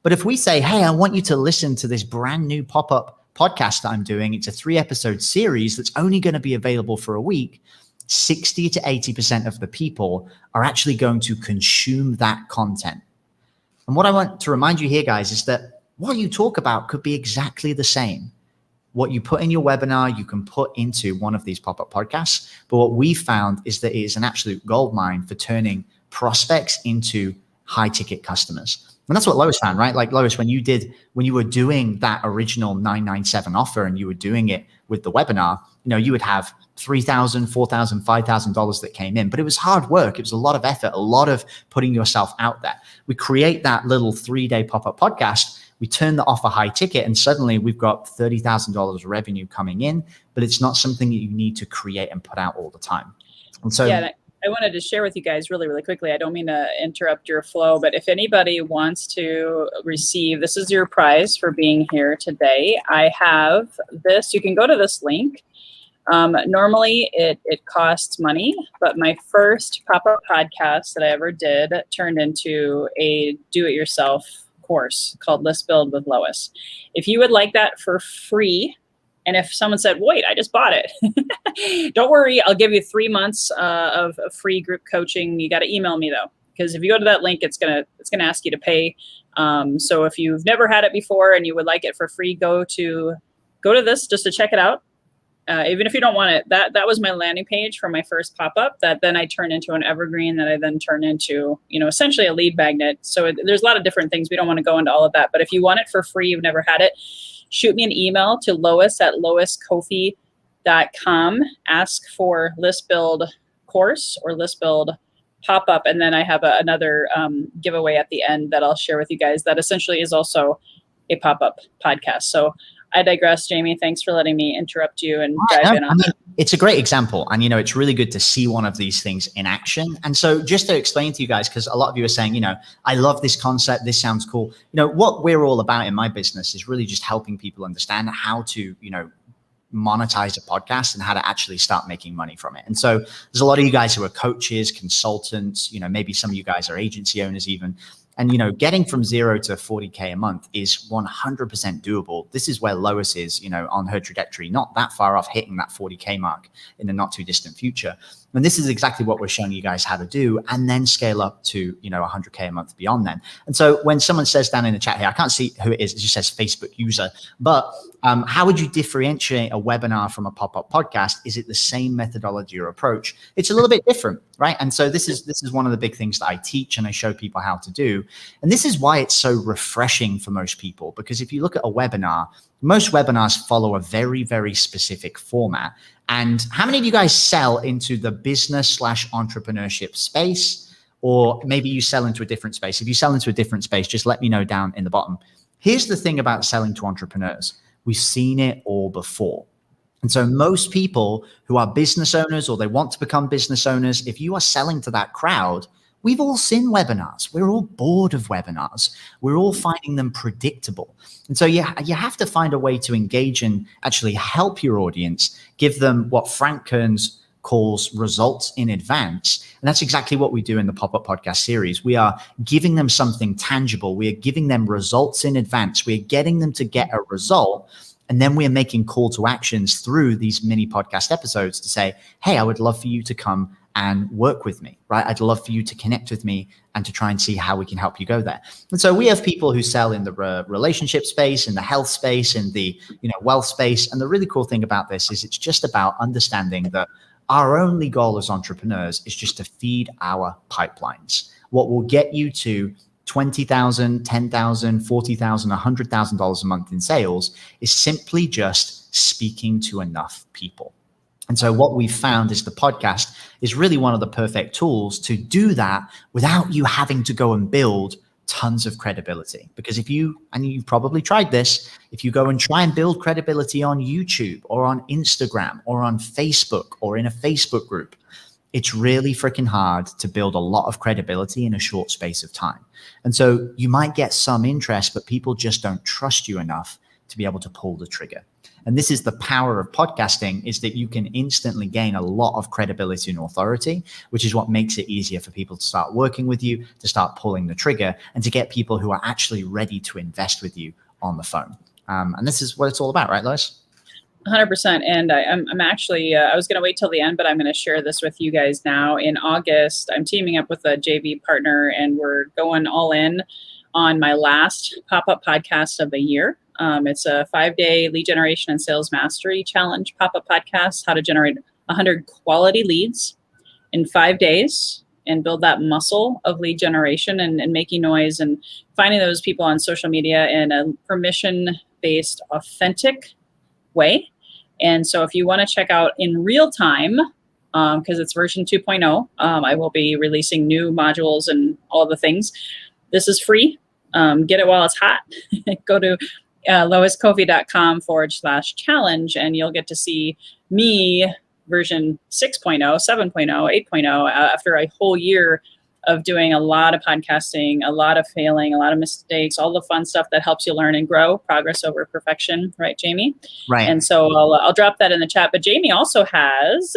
But if we say, hey, I want you to listen to this brand new pop-up podcast that I'm doing, it's a 3-episode series that's only going to be available for a week, 60 to 80% of the people are actually going to consume that content. And what I want to remind you here, guys, is that what you talk about could be exactly the same. What you put in your webinar, you can put into one of these pop-up podcasts. But what we found is that it is an absolute goldmine for turning prospects into high-ticket customers. And that's what Lois found, right? Like Lois, when you were doing that original 997 offer and you were doing it with the webinar, you would have $3,000, $4,000, $5,000 that came in, but it was hard work. It was a lot of effort, a lot of putting yourself out there. We create that little 3-day pop-up podcast. We turn the offer high ticket and suddenly we've got $30,000 revenue coming in, but it's not something that you need to create and put out all the time. And so I wanted to share with you guys really, really quickly. I don't mean to interrupt your flow, but if anybody wants to receive, this is your prize for being here today. I have this. You can go to this link. Normally it costs money, but my first pop-up podcast that I ever did turned into a do-it-yourself course called List Build with Lois. If you would like that for free, and if someone said, wait, I just bought it, don't worry, I'll give you 3 months of free group coaching. You got to email me though, because if you go to that link, it's gonna ask you to pay. So if you've never had it before and you would like it for free, go to this just to check it out. Even if you don't want it, that was my landing page for my first pop-up that then I turned into an evergreen that I then turned into, essentially a lead magnet. So there's a lot of different things. We don't want to go into all of that, but if you want it for free, you've never had it, shoot me an email to lois@loiskoffi.com. Ask for List Build course or List Build pop-up. And then I have another giveaway at the end that I'll share with you guys that essentially is also a pop-up podcast. So I digress, Jamie. Thanks for letting me interrupt you and dive in on that. It's a great example. And, it's really good to see one of these things in action. And so just to explain to you guys, because a lot of you are saying, I love this concept. This sounds cool. What we're all about in my business is really just helping people understand how to, monetize a podcast and how to actually start making money from it. And so there's a lot of you guys who are coaches, consultants, maybe some of you guys are agency owners even. And, getting from 0 to 40K a month is 100% doable. This is where Lois is, on her trajectory, not that far off hitting that 40K mark in the not too distant future. And this is exactly what we're showing you guys how to do and then scale up to, 100K a month beyond then. And so when someone says down in the chat here, I can't see who it is, it just says Facebook user, but how would you differentiate a webinar from a pop-up podcast? Is it the same methodology or approach? It's a little bit different, right? And so this is one of the big things that I teach and I show people how to do. And this is why it's so refreshing for most people, because if you look at a webinar, most webinars follow a very, very specific format. And how many of you guys sell into the business/entrepreneurship space? Or maybe you sell into a different space. If you sell into a different space, just let me know down in the bottom. Here's the thing about selling to entrepreneurs. We've seen it all before. And so most people who are business owners or they want to become business owners, if you are selling to that crowd, we've all seen webinars. We're all bored of webinars. We're all finding them predictable. And so you have to find a way to engage and actually help your audience, give them what Frank Kearns calls results in advance. And that's exactly what we do in the pop-up podcast series. We are giving them something tangible. We are giving them results in advance. We are getting them to get a result. And then we are making call to actions through these mini podcast episodes to say, hey, I would love for you to come and work with me, right? I'd love for you to connect with me and to try and see how we can help you go there. And so we have people who sell in the relationship space, in the health space, in the wealth space. And the really cool thing about this is it's just about understanding that our only goal as entrepreneurs is just to feed our pipelines. What will get you to $20,000, $10,000, $40,000, $100,000 a month in sales is simply just speaking to enough people. And so what we've found is the podcast is really one of the perfect tools to do that without you having to go and build tons of credibility. Because if you, and you've probably tried this, if you go and try and build credibility on YouTube or on Instagram or on Facebook or in a Facebook group, it's really freaking hard to build a lot of credibility in a short space of time. And so you might get some interest, but people just don't trust you enough to be able to pull the trigger. And this is the power of podcasting, is that you can instantly gain a lot of credibility and authority, which is what makes it easier for people to start working with you, to start pulling the trigger, and to get people who are actually ready to invest with you on the phone. And this is what it's all about, right, Lois? 100%. And I'm actually, I was going to wait till the end, but I'm going to share this with you guys now. In August, I'm teaming up with a JV partner, and we're going all in on my last pop-up podcast of the year. It's a 5-day lead generation and sales mastery challenge pop-up podcast, how to generate 100 quality leads in 5 days and build that muscle of lead generation and making noise and finding those people on social media in a permission-based, authentic way. And so if you want to check out in real time, because it's version 2.0, I will be releasing new modules and all the things. This is free. Get it while it's hot. Go to loiskoffi.com/challenge, and you'll get to see me version 6.0, 7.0, 8.0 after a whole year of doing a lot of podcasting, a lot of failing, a lot of mistakes, all the fun stuff that helps you learn and grow, progress over perfection. Right, Jamie? Right. And so I'll drop that in the chat. But Jamie also has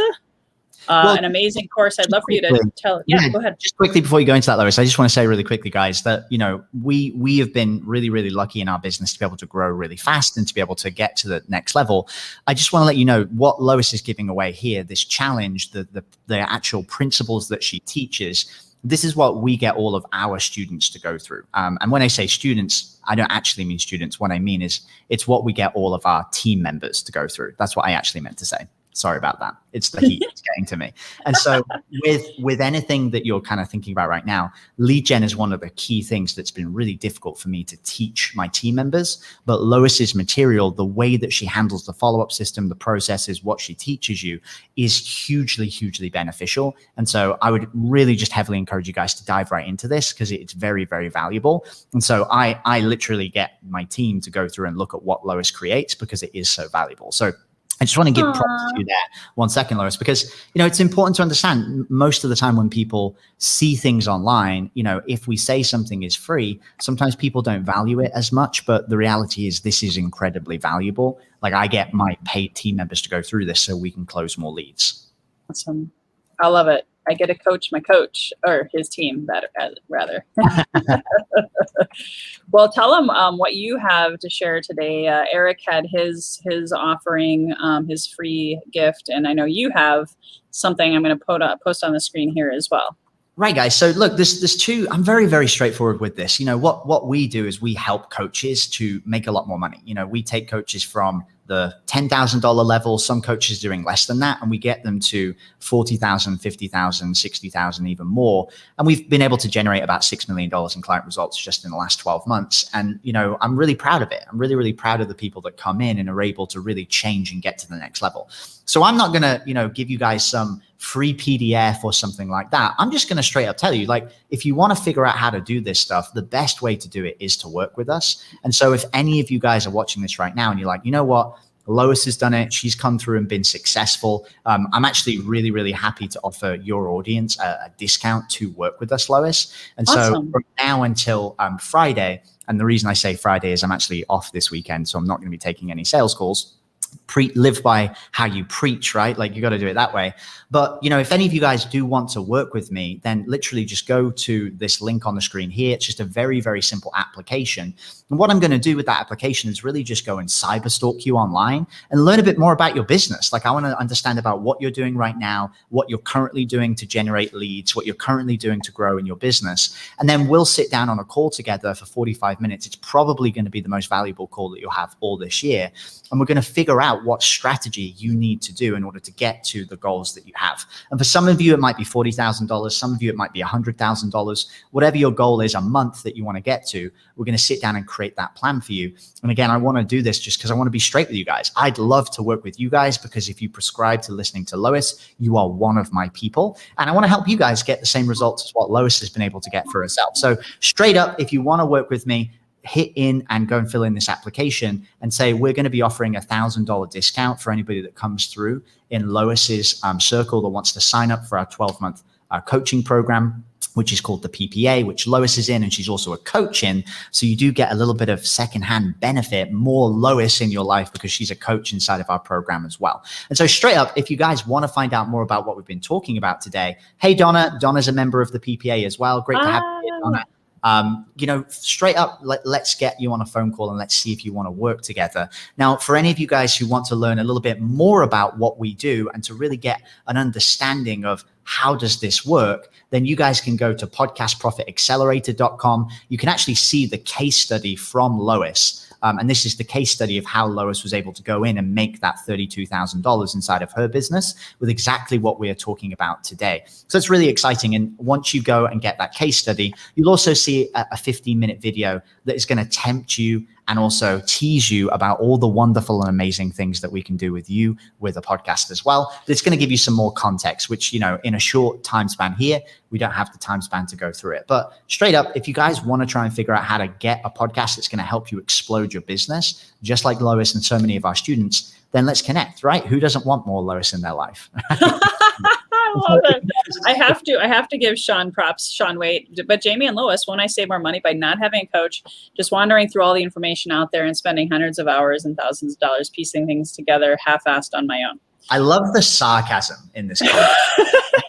an amazing course. I'd love for you to tell. Yeah, go ahead. Just quickly before you go into that, Lois, I just want to say really quickly, guys, that, you know, we have been really, really lucky in our business to be able to grow really fast and to be able to get to the next level. I just want to let you know what Lois is giving away here, this challenge, the actual principles that she teaches. This is what we get all of our students to go through. And when I say students, I don't actually mean students. What I mean is it's what we get all of our team members to go through. That's what I actually meant to say. Sorry about that. It's the heat that's getting to me. And so with anything that you're kind of thinking about right now, lead gen is one of the key things that's been really difficult for me to teach my team members. But Lois's material, the way that she handles the follow-up system, the processes, what she teaches you is hugely, hugely beneficial. And so I would really just heavily encourage you guys to dive right into this because it's very, very valuable. And so I literally get my team to go through and look at what Lois creates because it is so valuable. So I just want to give props to you there 1 second, Lois, because, you know, it's important to understand most of the time when people see things online, you know, if we say something is free, sometimes people don't value it as much. But the reality is this is incredibly valuable. Like I get my paid team members to go through this so we can close more leads. Awesome. I love it. I get to coach my coach or his team rather. Well, tell them what you have to share today. Eric had his offering, his free gift, and I know you have something I'm going to post on the screen here as well. Right, guys. So look, there's two. I'm very, very straightforward with this. You know, what we do is we help coaches to make a lot more money. You know, we take coaches from the $10,000 level, some coaches doing less than that, and we get them to 40,000, 50,000, 60,000, even more. And we've been able to generate about $6 million in client results just in the last 12 months. And, you know, I'm really proud of it. I'm really, really proud of the people that come in and are able to really change and get to the next level. So I'm not going to, you know, give you guys some free PDF or something like that. I'm just going to straight up tell you, like, if you want to figure out how to do this stuff, the best way to do it is to work with us. And so if any of you guys are watching this right now and you're like, you know what, Lois has done it, she's come through and been successful, I'm actually really, really happy to offer your audience a discount to work with us, Lois. And awesome. So from now until Friday, and the reason I say Friday is I'm actually off this weekend, so I'm not going to be taking any sales calls. Live by how you preach, right? Like you got to do it that way. But, you know, if any of you guys do want to work with me, then literally just go to this link on the screen here. It's just a very, very simple application. And what I'm going to do with that application is really just go and cyber stalk you online and learn a bit more about your business. Like I want to understand about what you're doing right now, what you're currently doing to generate leads, what you're currently doing to grow in your business. And then we'll sit down on a call together for 45 minutes. It's probably going to be the most valuable call that you'll have all this year. And we're going to figure out what strategy you need to do in order to get to the goals that you have. And for some of you, it might be $40,000. Some of you, it might be $100,000. Whatever your goal is a month that you want to get to, we're going to sit down and create that plan for you. And again, I want to do this just because I want to be straight with you guys. I'd love to work with you guys because if you prescribe to listening to Lois, you are one of my people. And I want to help you guys get the same results as what Lois has been able to get for herself. So straight up, if you want to work with me, hit in and go and fill in this application and say, we're going to be offering $1,000 discount for anybody that comes through in Lois's circle that wants to sign up for our 12-month coaching program, which is called the PPA, which Lois is in, and she's also a coach in. So you do get a little bit of secondhand benefit, more Lois in your life because she's a coach inside of our program as well. And so straight up, if you guys want to find out more about what we've been talking about today, hey, Donna. Donna's a member of the PPA as well. Great to have you here, Donna. Straight up, let's get you on a phone call and let's see if you want to work together. Now, for any of you guys who want to learn a little bit more about what we do and to really get an understanding of how does this work, then you guys can go to podcastprofitaccelerator.com. You can actually see the case study from Lois. And this is the case study of how Lois was able to go in and make that $32,000 inside of her business with exactly what we are talking about today. So it's really exciting. And once you go and get that case study, you'll also see a 15-minute video that is going to tempt you and also tease you about all the wonderful and amazing things that we can do with you with a podcast as well. But it's going to give you some more context, which, in a short time span here, we don't have the time span to go through it. But straight up, if you guys want to try and figure out how to get a podcast that's going to help you explode your business, just like Lois and so many of our students, then let's connect, right? Who doesn't want more Lois in their life? I love it. I have to give Sean props, Sean Waite. But Jamie and Lois, won't I save more money by not having a coach, just wandering through all the information out there and spending hundreds of hours and thousands of dollars piecing things together half-assed on my own? I love the sarcasm in this comment.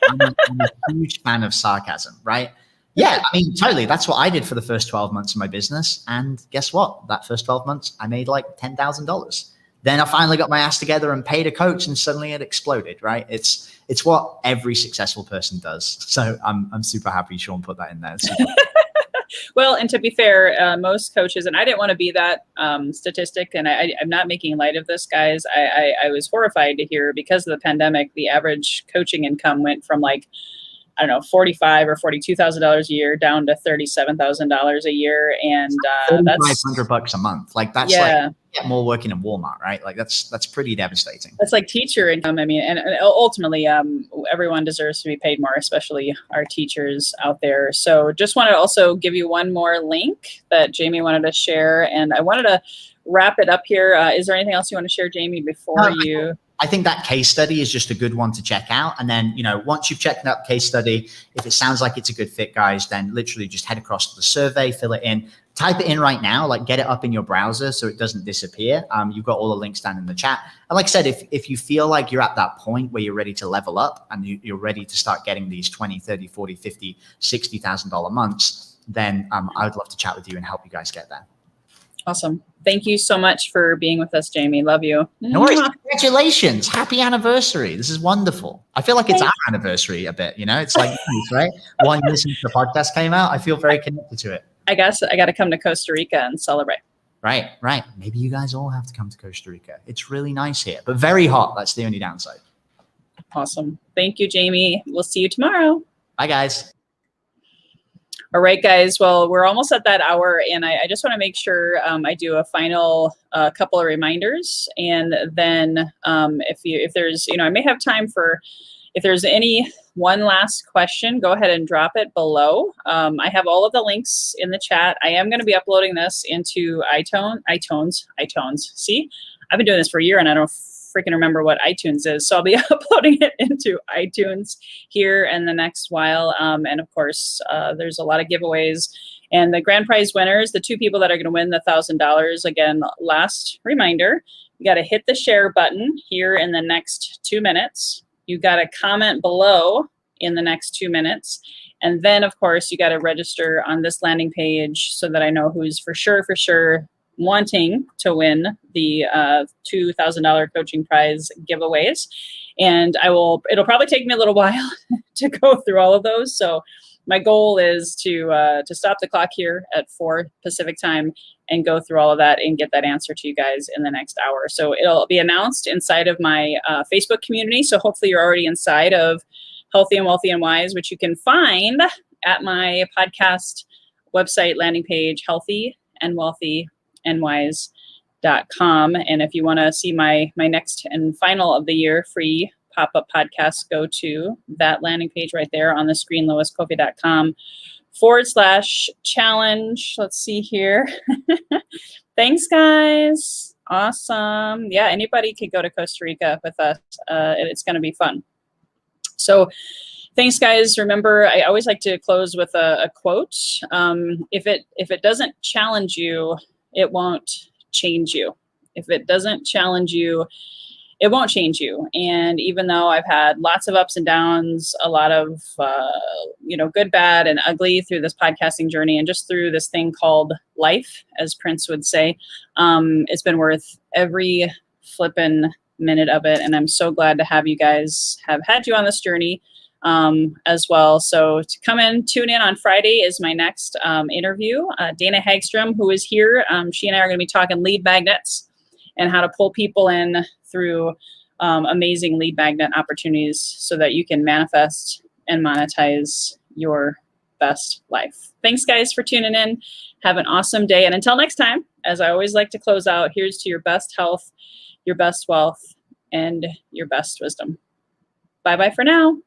I'm a huge fan of sarcasm, right? Yeah, I mean, totally. That's what I did for the first 12 months of my business. And guess what? That first 12 months, I made like $10,000. Then I finally got my ass together and paid a coach, and suddenly it exploded, right? It's what every successful person does. So I'm super happy Sean put that in there. Well, and to be fair, most coaches, and I didn't want to be that statistic, and I'm not making light of this, guys. I was horrified to hear because of the pandemic, the average coaching income went from like, I don't know, $45,000 or $42,000 a year down to $37,000 a year, and that's $500 a month. Like that's like get more working in Walmart, right? Like that's pretty devastating. That's like teacher income. I mean, and ultimately, everyone deserves to be paid more, especially our teachers out there. So, just wanted to also give you one more link that Jamie wanted to share, and I wanted to wrap it up here. Is there anything else you want to share, Jamie, before you? I think that case study is just a good one to check out. And then, once you've checked out the case study, if it sounds like it's a good fit, guys, then literally just head across to the survey, fill it in, type it in right now, like get it up in your browser so it doesn't disappear. You've got all the links down in the chat. And like I said, if you feel like you're at that point where you're ready to level up and you're ready to start getting these $20,000, $30,000, $40,000, $50,000, $60,000 months, then I would love to chat with you and help you guys get there. Awesome. Thank you so much for being with us, Jamie. Love you. No worries. Congratulations. Happy anniversary. This is wonderful. I feel like it's our anniversary a bit, It's like, right? 1 year since the podcast came out. I feel very connected to it. I guess I got to come to Costa Rica and celebrate. Right. Maybe you guys all have to come to Costa Rica. It's really nice here, but very hot. That's the only downside. Awesome. Thank you, Jamie. We'll see you tomorrow. Bye, guys. All right, guys. Well, we're almost at that hour, and I just want to make sure I do a final couple of reminders, and then if there's, I may have time for, if there's any one last question, go ahead and drop it below. I have all of the links in the chat. I am going to be uploading this into iTunes. See, I've been doing this for a year, and I don't freaking remember what iTunes is. So I'll be uploading it into iTunes here in the next while. And of course, there's a lot of giveaways. And the grand prize winners, the two people that are going to win the $1,000, again, last reminder, you got to hit the share button here in the next 2 minutes. You got to comment below in the next 2 minutes. And then, of course, you got to register on this landing page so that I know who's for sure wanting to win the $2,000 coaching prize giveaways. And it'll probably take me a little while to go through all of those. So my goal is to stop the clock here at 4 Pacific time and go through all of that and get that answer to you guys in the next hour. So it'll be announced inside of my Facebook community. So hopefully you're already inside of Healthy and Wealthy and Wise, which you can find at my podcast website landing page, healthyandwealthyandwise.com. And if you want to see my next and final of the year free pop-up podcast, go to that landing page right there on the screen, loiskoffi.com/challenge. Let's see here. Thanks, guys. Awesome. Yeah, anybody could go to Costa Rica with us. It's going to be fun. So thanks, guys. Remember, I always like to close with a quote. If it doesn't challenge you, it won't change you. If it doesn't challenge you, it won't change you. And even though I've had lots of ups and downs, a lot of, good, bad, and ugly through this podcasting journey and just through this thing called life, as Prince would say, it's been worth every flippin' minute of it. And I'm so glad to have you guys, have had you on this journey as well. So to tune in on Friday is my next interview. Dana Hagstrom, who is here, she and I are going to be talking lead magnets and how to pull people in through amazing lead magnet opportunities so that you can manifest and monetize your best life. Thanks, guys, for tuning in. Have an awesome day. And until next time, as I always like to close out, here's to your best health, your best wealth, and your best wisdom. Bye-bye for now.